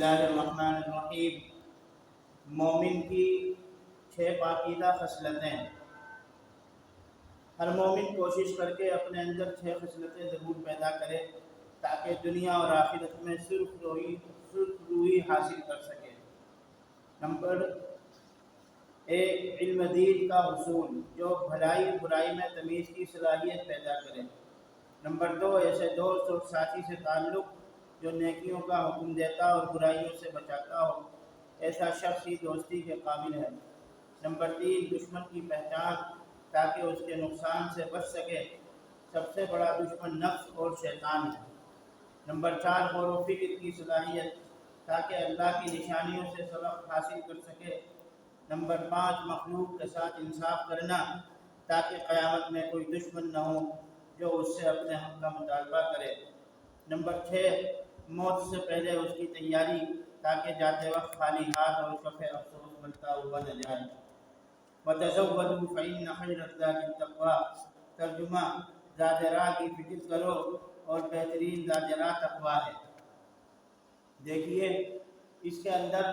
बिस्मिल्लाहिर्रहमानिर्रहीम। मोमिन की 6 पाकीज़ा खसलतें। हर मोमिन कोशिश करके अपने अंदर 6 खसलतें ज़रूर पैदा करे ताकि दुनिया और आखिरत में सुरखरुई हासिल कर सके। नंबर 1, इल्म दीन का हुसूल, जो भलाई बुराई में तमीज़ की सलाहियत पैदा करे। नंबर 2, ऐसे दोस्त और साथी से ताल्लुक़ जो नेकियों का हुक्म देता और बुराइयों से बचाता हो, ऐसा शख्स ही दोस्ती के काबिल है। नंबर 3, दुश्मन की पहचान ताकि उसके नुकसान से बच सके। सबसे बड़ा दुश्मन नफ्स और शैतान है। नंबर 4, गौर व फिक्र की सलाहियत ताकि अल्लाह की निशानियों से सबक हासिल कर सके। नंबर 5, मखलूक के साथ इंसाफ करना ताकि क़यामत में कोई दुश्मन न हो जो उससे अपने हक़ का मुतालबा करे। नंबर 6, मौत से पहले उसकी तैयारी ताकि जाते वक्त खाली हाथ और शफ़े अफसोस बनता हुआ न जाए। वतज़व्वदू फ़इन्न खैरज़्ज़ादि तक़वा, तर्जुमा, ज़ाद राह की फिक्र करो और बेहतरीन ज़ाद राह तक़वा है। देखिए, इसके अंदर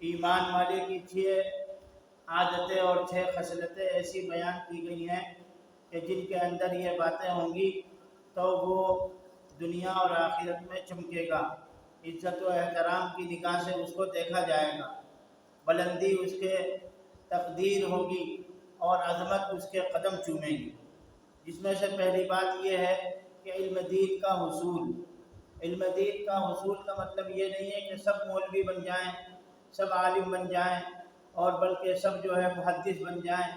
ईमान वाले की 6 आदतें और 6 खसलतें ऐसी बयान की गई हैं कि जिनके अंदर ये बातें होंगी तो वो दुनिया और आखिरत में चमकेगा। इज्जत व एहतराम की निगाह से उसको देखा जाएगा, बुलंदी उसके तकदीर होगी और अज़मत उसके कदम चूमेगी। जिसमें से पहली बात यह है कि इल्म दीन का हुसूल। इल्म दीन का हुसूल का मतलब ये नहीं है कि सब मौलवी बन जाएं, सब आलिम बन जाएं, और बल्कि सब जो है मुहद्दिस बन जाएं,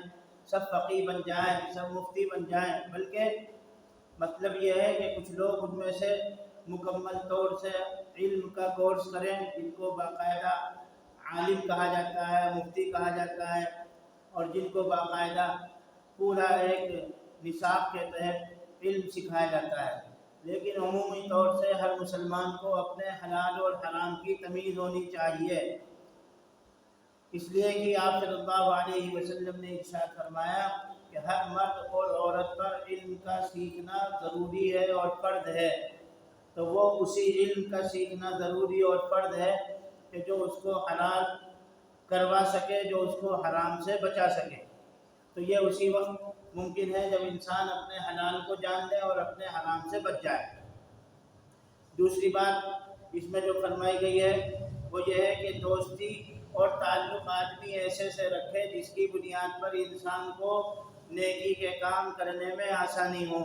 सब फ़क़ीह बन जाएं, सब मुफ्ती बन जाएं, बल्कि मतलब ये है कि कुछ लोग उनमें से मुकम्मल तौर से इल्म का कोर्स करें, जिनको बाकायदा आलिम कहा जाता है, मुफ्ती कहा जाता है, और जिनको बाकायदा पूरा एक निसाब के तहत इल्म सिखाया जाता है। लेकिन अमूमी तौर से हर मुसलमान को अपने हलाल और हराम की तमीज़ होनी चाहिए, इसलिए कि आप सल्लल्लाहु अलैहि वसल्लम ने इरशाद फरमाया कि हर मर्द और औरत पर इल्म का सीखना ज़रूरी है और फ़र्द है। तो वो उसी इल्म का सीखना ज़रूरी और फ़र्द है कि जो उसको हलाल करवा सके, जो उसको हराम से बचा सके। तो ये उसी वक्त मुमकिन है जब इंसान अपने हलाल को जान ले और अपने हराम से बच जाए। दूसरी बात इसमें जो फरमाई गई है वो ये है कि दोस्ती और ताल्लुक़ आदमी ऐसे से रखे जिसकी बुनियाद पर इंसान को नेकी के काम करने में आसानी हो।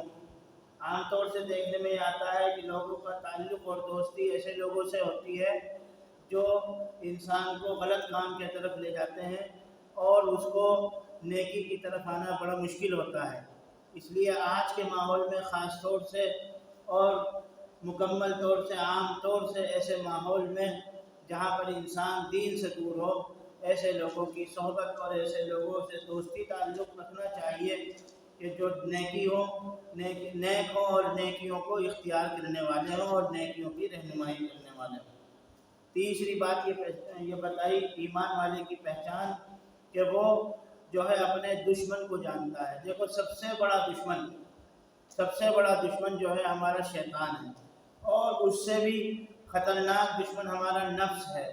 आमतौर से देखने में आता है कि लोगों का ताल्लुक़ और दोस्ती ऐसे लोगों से होती है जो इंसान को गलत काम की तरफ ले जाते हैं और उसको नेकी की तरफ आना बड़ा मुश्किल होता है। इसलिए आज के माहौल में ख़ास तौर से और मुकम्मल तौर से आम तौर से ऐसे माहौल में जहाँ पर इंसान दीन से दूर हो, ऐसे लोगों की सोहबत और ऐसे लोगों से दोस्ती ताल्लुक़ रखना चाहिए कि जो नेकी हो, नेक हो और नेकियों को इख्तियार करने वाले हों और नेकियों की रहनुमाई करने वाले हों। तीसरी बात ये बताई ईमान वाले की पहचान कि वो जो है अपने दुश्मन को जानता है। देखो, सबसे बड़ा दुश्मन जो है हमारा शैतान है, और उससे भी ख़तरनाक दुश्मन हमारा नफ्स है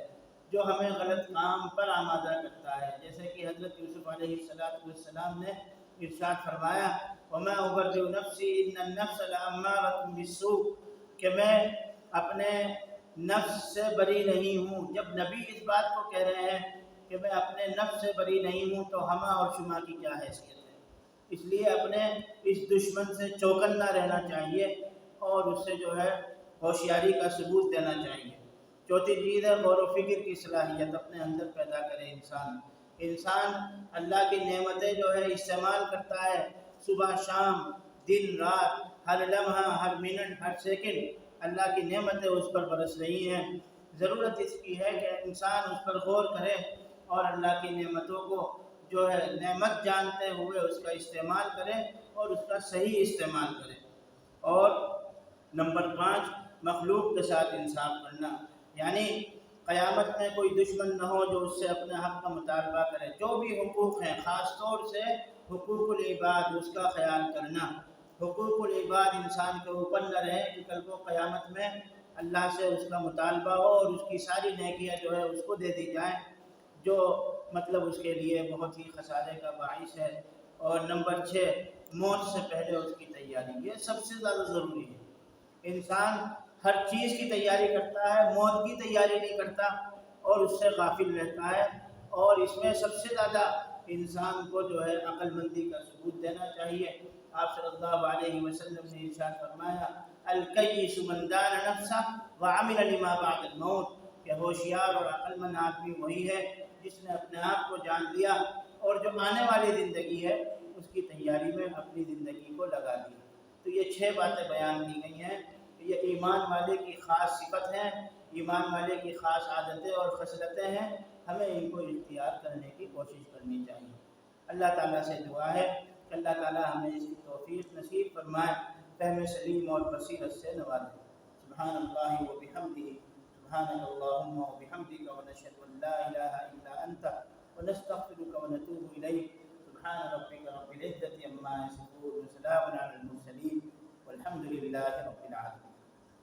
जो हमें गलत काम पर आमादा करता है। जैसे कि हज़रत यूसुफ़ अलैहिस्सलाम ने इरशाद फरमाया, वमा उबर्रिउ नफ्सी इन्न नफ्स लअम्मारतुम बिस्सू, कि मैं अपने नफ्स से बरी नहीं हूँ। जब नबी इस बात को कह रहे हैं कि मैं अपने नफ्स से बरी नहीं हूँ, तो हमा और शुमा की क्या हैसियत है। इसलिए अपने इस दुश्मन से चौकन्ना रहना चाहिए और उससे जो है होशियारी का सबूत देना चाहिए। चौथी चीज़ है गौर व फिक्र की सलाहियत अपने अंदर पैदा करे इंसान अल्लाह की नेमतें जो है इस्तेमाल करता है, सुबह शाम, दिन रात, हर लम्हा, हर मिनट, हर सेकंड अल्लाह की नेमतें उस पर बरस रही हैं। ज़रूरत इसकी है कि इंसान उस पर गौर करे और अल्लाह की नेमतों को जो है नेमत जानते हुए उसका इस्तेमाल करे और उसका सही इस्तेमाल करे। और नंबर 5, मखलूक के साथ इंसाफ करना, यानी क़यामत में कोई दुश्मन न हो जो उससे अपने हक़ का मुतालबा करे। जो भी हुकूक़ हैं, ख़ास तौर से हुकूकुल इबाद, उसका ख्याल करना। हुकूकुल इबाद इंसान के ऊपर न रहे कि कल को क़यामत में اللہ سے اس کا مطالبہ ہو اور اس کی ساری نیکیاں جو ہے اس کو دے دی جائیں، جو مطلب اس کے لیے بہت ہی خسارے کا باعث ہے۔ اور نمبر 6، موت سے پہلے اس کی تیاری، یہ سب سے زیادہ ضروری ہے۔ انسان ہر چیز کی تیاری کرتا ہے، موت کی تیاری نہیں کرتا اور اس سے غافل رہتا ہے۔ اور اس میں سب سے زیادہ انسان کو جو ہے عقل مندی کا ثبوت دینا چاہیے۔ آپ صلی اللہ علیہ وسلم نے ارشاد فرمایا، الکیس من دان نفسہ وعمل لما بعد الموت، کہ ہوشیار اور عقل مند آدمی وہی ہے جس نے اپنے آپ کو جان لیا اور جو آنے والی زندگی ہے اس کی تیاری میں اپنی زندگی کو لگا دیا۔ تو یہ 6 باتیں بیان کی گئی ہیں، یہ ایمان والے کی خاص صفت ہیں، ایمان والے کی خاص عادتیں اور خصلتیں ہیں، ہمیں ان کو اختیار کرنے کی کوشش کرنی چاہیے۔ اللہ تعالیٰ سے دعا ہے کہ اللہ تعالیٰ ہمیں اس کی توفیق نصیب فرمائے، فہم سلیم اور بصیرت سے نوازے۔ سبحان اللہ و بحمدہ، سبحانک اللہم و بحمدک، ونشہد ان لا الہ الا انت، ونستغفرک ونتوب الیک۔ سبحان ربک رب العزة عما یصفون، وسلام علی